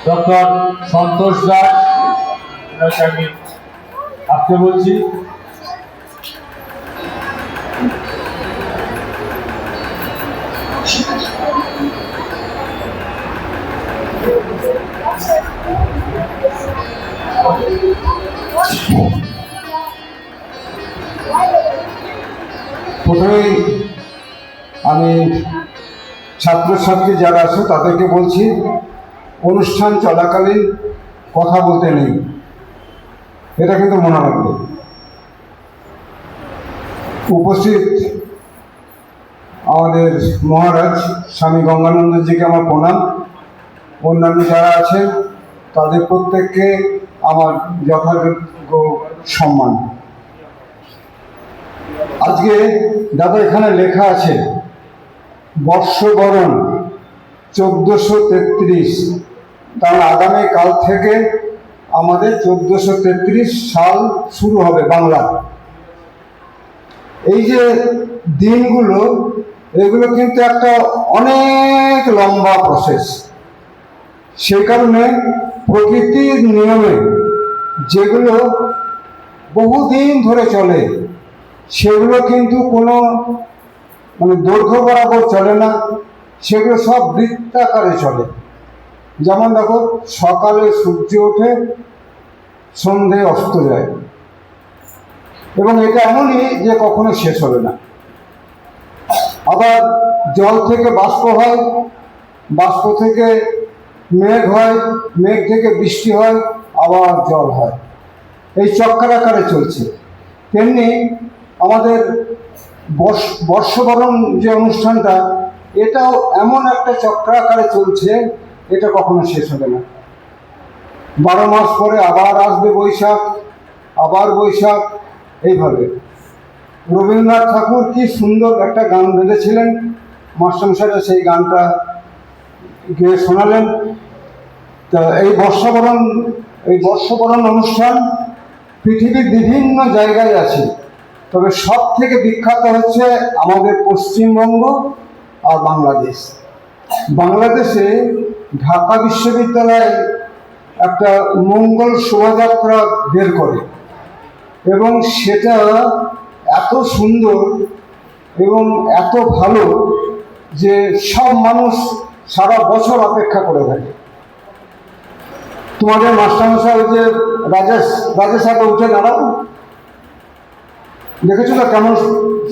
Doctor সন্তোষ দাস, আমি আপনি বলছি। প্রথমেই আমি ছাত্রছাত্রী যারা আছে তাদেরকে বলছি, অনুষ্ঠান চলাকালীন কথা বলতে নেই, এটা কিন্তু মনে রাখবে। উপস্থিত আমাদের মহারাজ স্বামী গঙ্গানন্দজিকে আমার প্রণাম, অন্যান্য যারা আছেন তাদের প্রত্যেককে আমার যথাযোগ্য সম্মান। আজকে দাদা এখানে লেখা আছে বর্ষবরণ 1433, কারণ আগামী কাল থেকে আমাদের 1433 সাল শুরু হবে বাংলা। এই যে দিনগুলো, এগুলো কিন্তু একটা অনেক লম্বা প্রসেস। সেই কারণে প্রকৃতির নিয়মে যেগুলো বহুদিন ধরে চলে সেগুলো কিন্তু কোনো দৈর্ঘ্য বরাবর চলে না, সেগুলো সব বৃত্তাকারে চলে। যেমন দেখো, সকালে সূর্য ওঠে, সন্ধে অস্ত যায়, এবং এটা এমনই যে কখনো শেষ হবে না। আবার জল থেকে বাষ্প হয়, বাষ্প থেকে মেঘ হয়, মেঘ থেকে বৃষ্টি হয়, আবার জল হয়, এই চক্রাকারে চলছে। তেমনি আমাদের বর্ষবরণ যে অনুষ্ঠানটা, এটাও এমন একটা চক্রাকারে চলছে, এটা কখনো শেষ হবে না। 12 মাস পরে আবার আসবে বৈশাখ, আবার বৈশাখ, এইভাবে। রবীন্দ্রনাথ ঠাকুর কি সুন্দর একটা গান বেঁধেছিলেন, মাস্টারমশাইরা সেই গানটা গেয়ে শোনালেন। তা এই বর্ষবরণ অনুষ্ঠান পৃথিবীর বিভিন্ন জায়গায় আছে, তবে সব থেকে বিখ্যাত হচ্ছে আমাদের পশ্চিমবঙ্গ আর বাংলাদেশ। বাংলাদেশে ঢাকা বিশ্ববিদ্যালয় একটা মঙ্গল শোভাযাত্রা বের করে, এবং সেটা এত সুন্দর এবং এত ভালো যে সব মানুষ সারা বছর অপেক্ষা করে থাকে। তোমাদের মাস্টারমশাই যে রাজেশ আগে উঠে দাঁড়াবো, দেখেছো না কেমন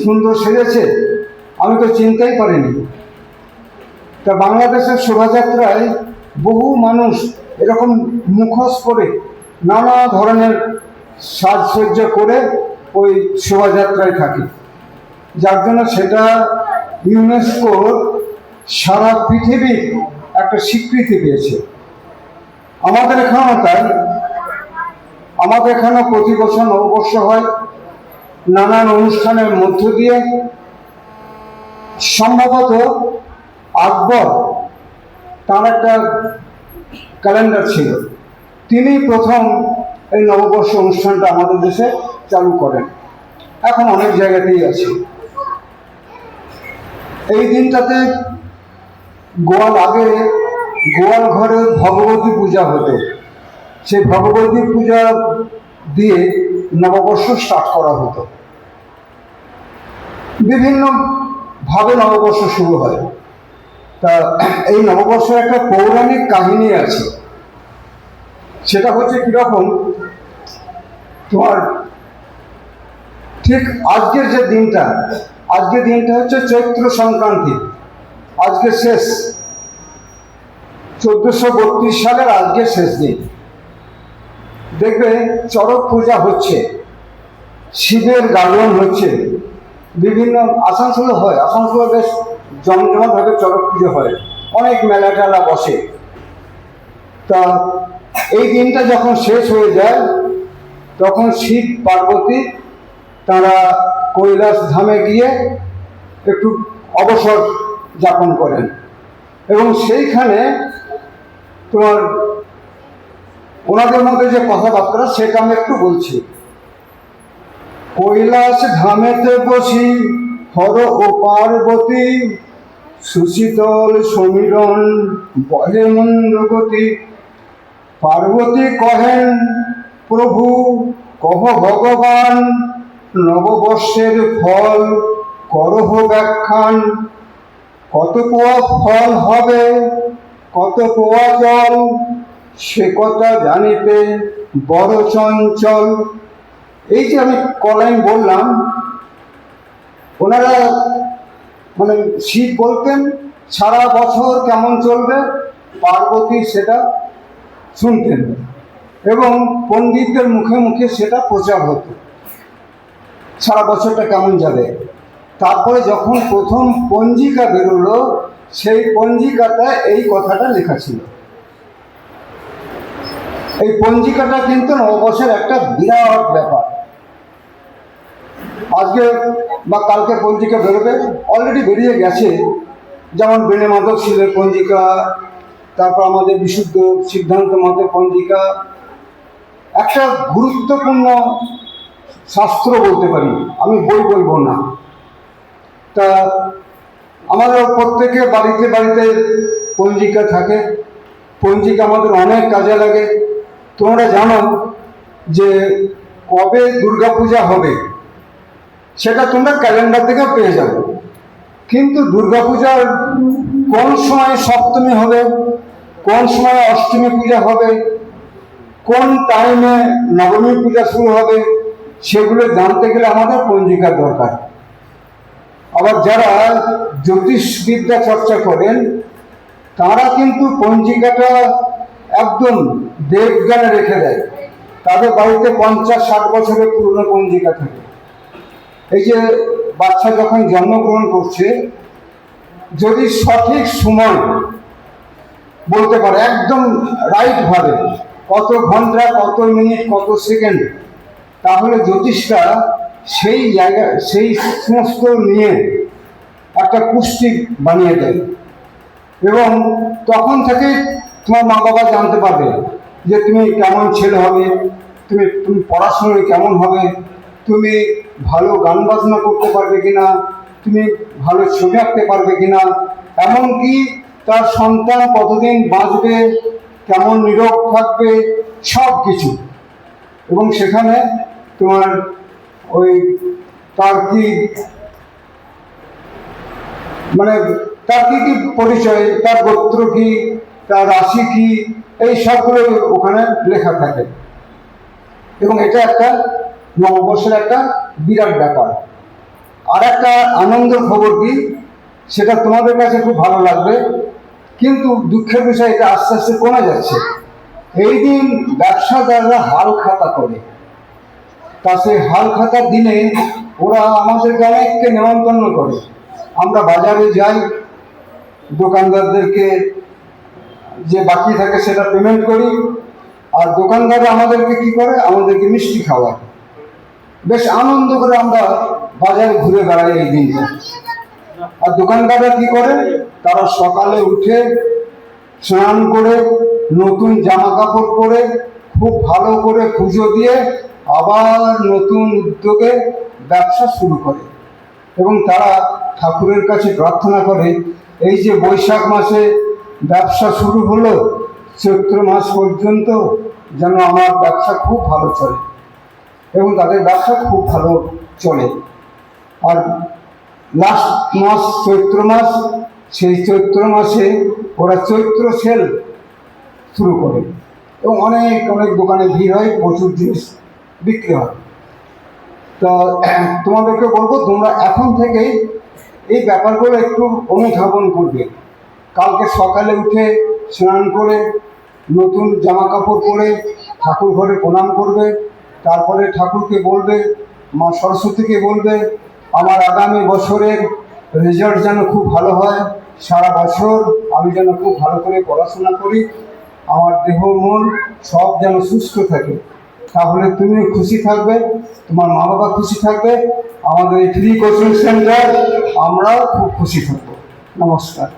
সুন্দর সেজেছে? আমি তো চিনতেই পারিনি। তা বাংলাদেশের শোভাযাত্রায় বহু মানুষ এরকম মুখোশ করে নানা ধরনের সাজসজ্জা করে ওই শোভাযাত্রায় থাকে, যার জন্য সেটা ইউনেস্কোর সারা পৃথিবীর একটা স্বীকৃতি পেয়েছে। আমাদের এখানেও তাই। আমাদের এখানে প্রতি বছর নববর্ষ হয় নানান অনুষ্ঠানের মধ্য দিয়ে। সম্ভবত আকবর, তার একটা ক্যালেন্ডার ছিল, তিনি প্রথম এই নববর্ষ অনুষ্ঠানটা আমাদের দেশে চালু করেন। এখন অনেক জায়গাতেই আছে। এই দিনটাতে গোয়াল ঘরে ভগবতী পূজা হতো। সেই ভগবতী পূজা দিয়ে নববর্ষ স্টার্ট করা হতো। বিভিন্নভাবে নববর্ষ শুরু হয়। তা এই নববর্ষের একটা পৌরাণিক কাহিনী আছে। সেটা হচ্ছে কিরকম, তোমার ঠিক আজকের দিনটা হচ্ছে চৈত্র সংক্রান্তি, আজকে শেষ। 1432 সালের আজকে শেষ দিন। দেখবে চড়ক পূজা হচ্ছে, শিবের গাজন হচ্ছে, বিভিন্ন আসানসোলে হয়, আসানসোলে বেশ জমজমাটভাবে চড়ক পুজো হয়, অনেক মেলা টেলা বসে। তা এই দিনটা যখন শেষ হয়ে যায়, তখন শিব পার্বতী তারা কৈলাস ধামে গিয়ে একটু অবসর যাপন করেন, এবং সেইখানে তোমার ওনাদের মধ্যে যে কথাবার্তা সেটা আমি একটু বলছি। কৈলাস ধামেতে বসি হর ও পার্বতী, সুশীতল সমীরণ বহে মন্দ গতি, পার্বতী কহেন, প্রভু কহ ভগবান, নববর্ষের ফল করহ ব্যাখ্যান। কত পোয়া ফল হবে, কত পোয়া জল, সে কথা জানিতে বড় চঞ্চল। এই যে আমি কলাইন বললাম, ওনারা মানে শিব বলতেন সারা বছর কেমন চলবে, পার্বতী সেটা শুনতেন এবং পণ্ডিতদের মুখে মুখে সেটা প্রচার হতো সারা বছরটা কেমন যাবে। তারপরে যখন প্রথম পঞ্জিকা বেরোলো, সেই পঞ্জিকাটা এই কথাটা লেখা ছিল। এই পঞ্জিকাটা কিন্তু নববর্ষের একটা বিরাট ব্যাপার। আজকে বা কালকে পঞ্জিকা বেরোবে, অলরেডি বেরিয়ে গেছে। যেমন বেণী মাধব শিলের পঞ্জিকা, তারপর আমাদের বিশুদ্ধ সিদ্ধান্ত মতের পঞ্জিকা, একটা গুরুত্বপূর্ণ শাস্ত্র বলতে পারি, আমি বই বলবো না। তা আমাদের প্রত্যেকে বাড়িতে বাড়িতে পঞ্জিকা থাকে। পঞ্জিকা আমাদের অনেক কাজে লাগে। তোমরা জানো যে কবে দুর্গাপূজা হবে সেটা তোমরা ক্যালেন্ডার থেকে পেয়ে যাবে, কিন্তু দুর্গাপূজার কোন সময় সপ্তমী হবে, কোন সময় অষ্টমী পূজা হবে, কোন টাইমে নবমী পূজা শুরু হবে, সেগুলো জানতে গেলে আমাদের পঞ্জিকার দরকার। আবার যারা জ্যোতিষবিদ্যা চর্চা করেন তারা কিন্তু পঞ্জিকাটা একদম দেবজ্ঞানে রেখে দেয়। তাদের বাড়িতে 50-60 বছরের পুরনো পঞ্জিকা থাকে। এই যে বাচ্চা যখন জন্মগ্রহণ করছে, যদি সঠিক সময় বলতে পারে একদম রাইটভাবে, কত ঘন্টা, কত মিনিট, কত সেকেন্ড, তাহলে জ্যোতিষরা সেই জায়গা, সেই সমস্ত নিয়ে একটা পুষ্টি বানিয়ে দেয় এবং তখন থেকে তোমার মা বাবা জানতে পারবে যে তুমি কেমন ছেলে হবে, তুমি পড়াশোনায় কেমন হবে, তুমি ভালো গান বাজনা করতে পারবে কিনা, তুমি ভালো ছবি আঁকতে পারবে কিনা, এমনকি তার সন্তান কতদিন বাঁচবে, কেমন নীরব থাকবে, সব কিছু। এবং সেখানে তোমার ওই তার কি মানে তার কি কি পরিচয়, তার গোত্র কি, তার রাশি কি, এই সবগুলো ওখানে লেখা থাকে। এবং এটা একটা নববর্ষের একটা বিরাট ব্যাপার। আর একটা আনন্দের খবর কি, সেটা তোমাদের কাছে খুব ভালো লাগবে, কিন্তু দুঃখের বিষয় এটা আস্তে আস্তে কমে যাচ্ছে। এই দিন ব্যবসাদাররা হাল খাতা করে, তা সেই হাল খাতার দিনে ওরা আমাদেরকে অনেককে নেমন্তন্ন করে। আমরা বাজারে যাই, দোকানদারদেরকে যে বাকি থাকে সেটা পেমেন্ট করি, আর দোকানদাররা আমাদেরকে কি করে, আমাদেরকে মিষ্টি খাওয়ায়। বেশ আনন্দ করে আমরা বাজারে ঘুরে বেড়াই এই দিনটা। আর দোকানদাররা কি করে, তারা সকালে উঠে স্নান করে নতুন জামা কাপড় পরে খুব ভালো করে পুজো দিয়ে আবার নতুন উদ্যোগে ব্যবসা শুরু করে এবং তারা ঠাকুরের কাছে প্রার্থনা করে, এই যে বৈশাখ মাসে ব্যবসা শুরু হলো, চৈত্র মাস পর্যন্ত যেন আমার ব্যবসা খুব ভালো চলে। এবং তাদের ব্যবসা খুব ভালো চলে। আর লাস্ট মাস চৈত্র মাস, সেই চৈত্র মাসে ওরা চৈত্র সেল শুরু করে এবং অনেক অনেক দোকানে ভিড় হয়, প্রচুর জিনিস বিক্রি হয়। তো তোমাদেরকে বলবো, তোমরা এখন থেকেই এই ব্যাপারগুলো একটু অনুধাবন করবে। কালকে সকালে উঠে স্নান করে নতুন জামা কাপড় পরে ঠাকুর ঘরে প্রণাম করবে, তারপরে ঠাকুরকে বলবে, মা সরস্বতীকে বলবে, আমার আগামী বছরের রেজাল্ট যেন খুব ভালো হয়, সারা বছর আমি যেন খুব ভালো করে পড়াশোনা করি, আমার দেহ মন সব যেন সুস্থ থাকে। তাহলে তুমি খুশি থাকবে, তোমার মা বাবা খুশি থাকবে, আমাদের এই ফ্রি কোচিং সেন্টার আমরাও খুব খুশি থাকবো। নমস্কার।